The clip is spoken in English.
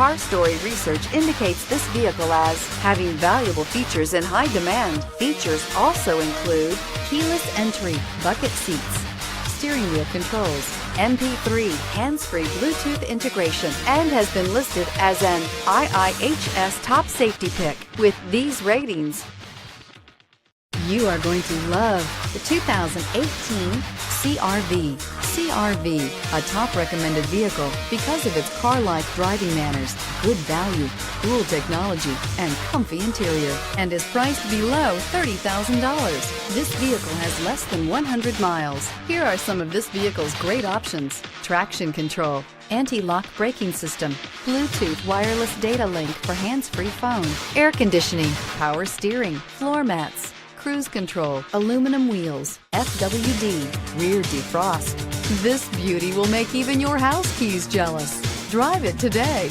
Car Story research indicates this vehicle as having valuable features in high demand. Features also include keyless entry, bucket seats, steering wheel controls, MP3, hands-free Bluetooth integration, and has been listed as an IIHS top safety pick. With these ratings, you are going to love the 2018 CR-V. CR-V, a top recommended vehicle because of its car-like driving manners, good value, cool technology, and comfy interior, and is priced below $30,000. This vehicle has less than 100 miles. Here are some of this vehicle's great options: traction control, anti-lock braking system, Bluetooth wireless data link for hands-free phone, air conditioning, power steering, floor mats, cruise control, aluminum wheels, FWD, rear defrost. This beauty will make even your house keys jealous. Drive it today.